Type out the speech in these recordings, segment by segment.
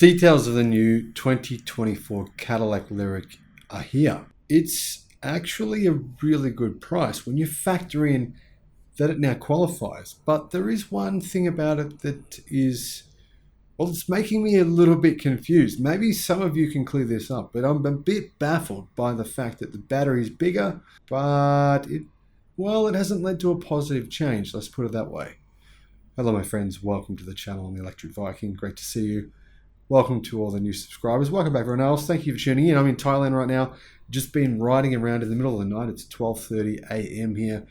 Details of the new 2024 Cadillac Lyriq are here. It's actually a really good price when you factor in that it now qualifies. But there is one thing about it that is, well, it's making me a little bit confused. Maybe some of you can clear this up, but I'm a bit baffled by the fact that the battery is bigger, but it hasn't led to a positive change. Let's put it that way. Hello, my friends. Welcome to the channel. I'm the Electric Viking. Great to see you. Welcome to all the new subscribers. Welcome back, everyone else. Thank you for tuning in. I'm in Thailand right now. Just been riding around in the middle of the night. It's 12:30 a.m. here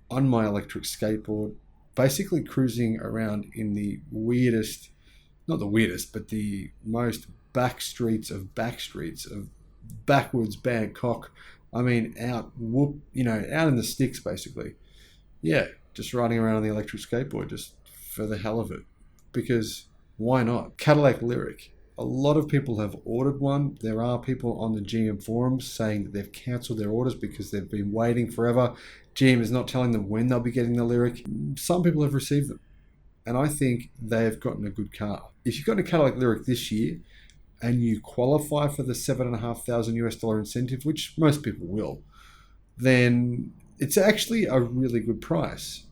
on my electric skateboard. Basically cruising around in the weirdest, not the weirdest, but the most back streets of backwards Bangkok. I mean, out in the sticks, basically. Yeah, just riding around on the electric skateboard just for the hell of it. Because why not? Cadillac Lyriq. A lot of people have ordered one. There are people on the GM forums saying that they've cancelled their orders because they've been waiting forever. GM is not telling them when they'll be getting the Lyriq. Some people have received them, and I think they have gotten a good car. If you've got a Cadillac Lyriq this year and you qualify for the $7,500 incentive, which most people will, then it's actually a really good price.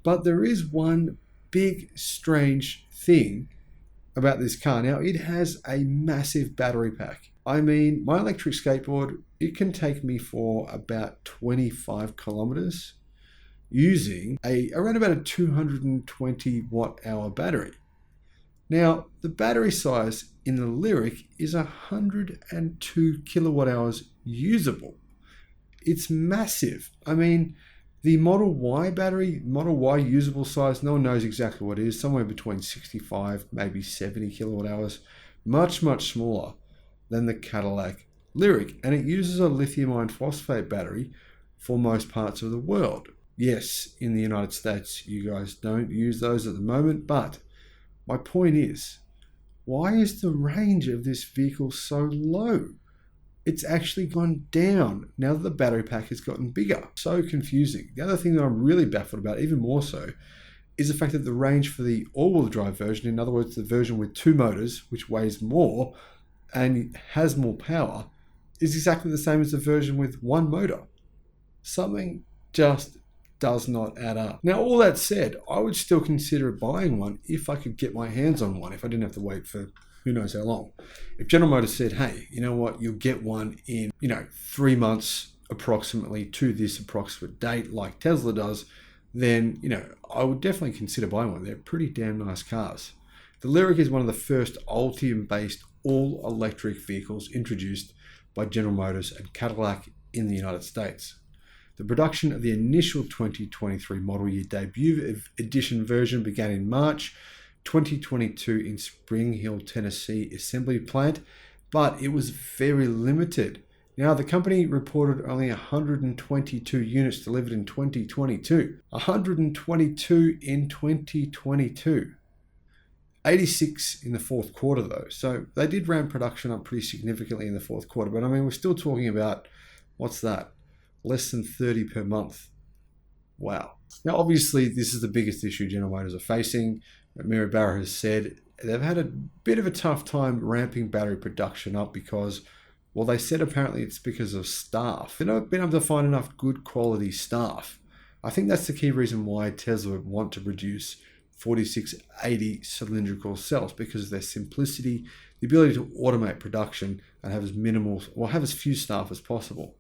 But there is one big strange thing about this car. Now, it has a massive battery pack. I mean, my electric skateboard, it can take me for about 25 kilometers using around about a 220 watt hour battery. Now, the battery size in the Lyriq is 102 kilowatt hours usable. It's massive. I mean, the Model Y battery, Model Y usable size, no one knows exactly what it is, somewhere between 65, maybe 70 kilowatt hours, much, much smaller than the Cadillac Lyriq. And it uses a lithium iron phosphate battery for most parts of the world. Yes, in the United States, you guys don't use those at the moment, but my point is, why is the range of this vehicle so low? It's actually gone down now that the battery pack has gotten bigger. So confusing. The other thing that I'm really baffled about, even more so, is the fact that the range for the all-wheel drive version, in other words, the version with two motors, which weighs more and has more power, is exactly the same as the version with one motor. Something just does not add up. Now, all that said, I would still consider buying one if I could get my hands on one, if I didn't have to wait for who knows how long. If General Motors said, hey, you know what, you'll get one in, 3 months approximately to this approximate date like Tesla does, then, I would definitely consider buying one. They're pretty damn nice cars. The Lyriq is one of the first Ultium-based all-electric vehicles introduced by General Motors and Cadillac in the United States. The production of the initial 2023 model year debut edition version began in March 2022 in Spring Hill, Tennessee assembly plant, but it was very limited. Now, the company reported only 122 units delivered in 2022. 122 in 2022. 86 in the fourth quarter, though. So they did ramp production up pretty significantly in the fourth quarter. But I mean, we're still talking about, what's that? Less than 30 per month. Wow. Now, obviously, this is the biggest issue General Motors are facing. Barra has said they've had a bit of a tough time ramping battery production up because, well, they said apparently it's because of staff. They've not been able to find enough good quality staff. I think that's the key reason why Tesla want to produce 4680 cylindrical cells, because of their simplicity, the ability to automate production and have as few staff as possible.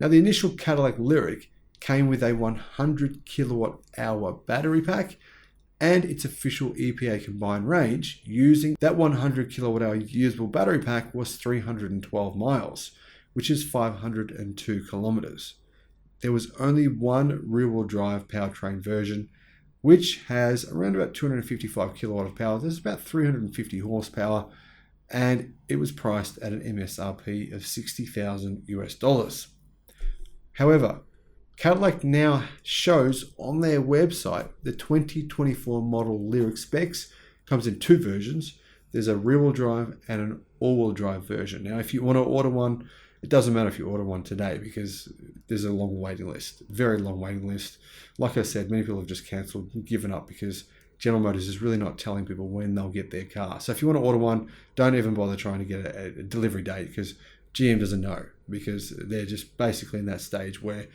Now, the initial Cadillac Lyriq came with a 100 kilowatt hour battery pack, and its official EPA combined range using that 100 kilowatt hour usable battery pack was 312 miles, which is 502 kilometers. There was only one rear-wheel drive powertrain version, which has around about 255 kilowatt of power. There's about 350 horsepower, and it was priced at an MSRP of $60,000 US. However, Cadillac now shows on their website the 2024 model Lyriq specs. Comes in two versions. There's a rear-wheel drive and an all-wheel drive version. Now, if you want to order one, it doesn't matter if you order one today because there's a long waiting list, very long waiting list. Like I said, many people have just cancelled and given up because General Motors is really not telling people when they'll get their car. So if you want to order one, don't even bother trying to get a delivery date, because GM doesn't know, because they're just basically in that stage where,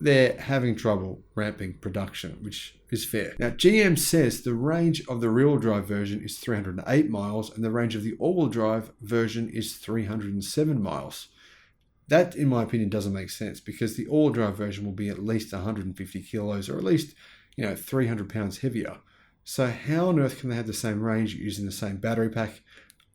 they're having trouble ramping production, which is fair. Now, GM says the range of the rear-wheel drive version is 308 miles and the range of the all-wheel drive version is 307 miles. That, in my opinion, doesn't make sense, because the all-wheel drive version will be at least 150 kilos, or at least 300 pounds heavier. So how on earth can they have the same range using the same battery pack?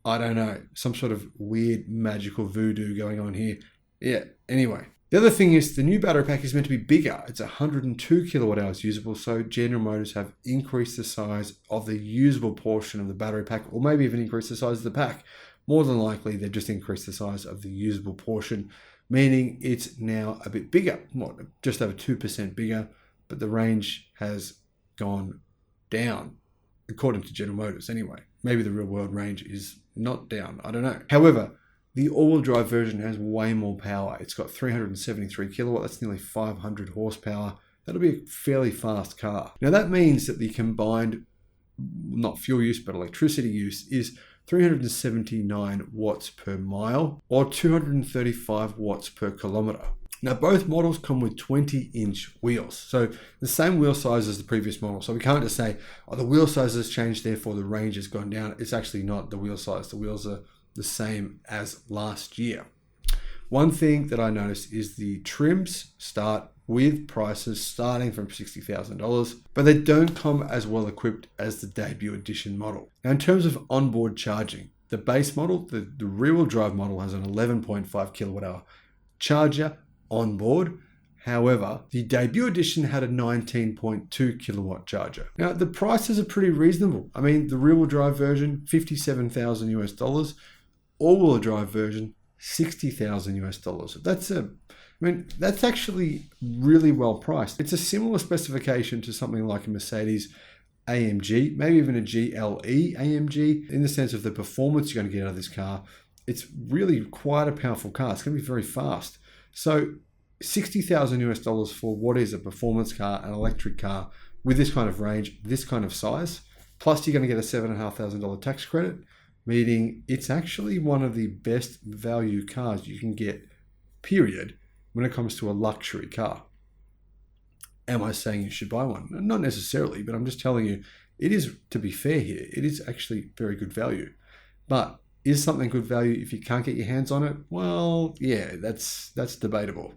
I don't know. Some sort of weird magical voodoo going on here. Yeah, anyway. The other thing is the new battery pack is meant to be bigger. It's 102 kilowatt hours usable, so General Motors have increased the size of the usable portion of the battery pack, or maybe even increased the size of the pack. More than likely, they've just increased the size of the usable portion, meaning it's now a bit bigger, just over 2% bigger, but the range has gone down, according to General Motors anyway. Maybe the real world range is not down, I don't know. However, the all-wheel drive version has way more power. It's got 373 kilowatt, that's nearly 500 horsepower. That'll be a fairly fast car. Now that means that the combined, not fuel use, but electricity use is 379 watts per mile, or 235 watts per kilometer. Now both models come with 20-inch wheels, so the same wheel size as the previous model. So we can't just say, oh, the wheel size has changed, therefore the range has gone down. It's actually not the wheel size. The wheels are the same as last year. One thing that I noticed is the trims start with prices starting from $60,000, but they don't come as well equipped as the debut edition model. Now, in terms of onboard charging, the base model, the rear-wheel drive model, has an 11.5 kilowatt hour charger on board. However, the debut edition had a 19.2 kilowatt charger. Now, the prices are pretty reasonable. I mean, the rear-wheel drive version, $57,000 US. All-wheel drive version, $60,000 US. That's actually really well priced. It's a similar specification to something like a Mercedes AMG, maybe even a GLE AMG, in the sense of the performance you're going to get out of this car. It's really quite a powerful car. It's going to be very fast. So $60,000 US for what is a performance car, an electric car with this kind of range, this kind of size, plus you're going to get a $7,500 tax credit, meaning it's actually one of the best value cars you can get, period, when it comes to a luxury car. Am I saying you should buy one? Not necessarily, but I'm just telling you, it is, to be fair here, it is actually very good value. But is something good value if you can't get your hands on it? Well, yeah, that's debatable.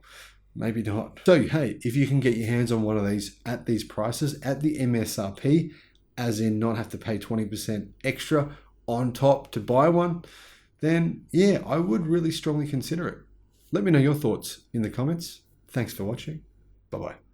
Maybe not. So, hey, if you can get your hands on one of these at these prices, at the MSRP, as in not have to pay 20% extra on top to buy one, then yeah, I would really strongly consider it. Let me know your thoughts in the comments. Thanks for watching. Bye-bye.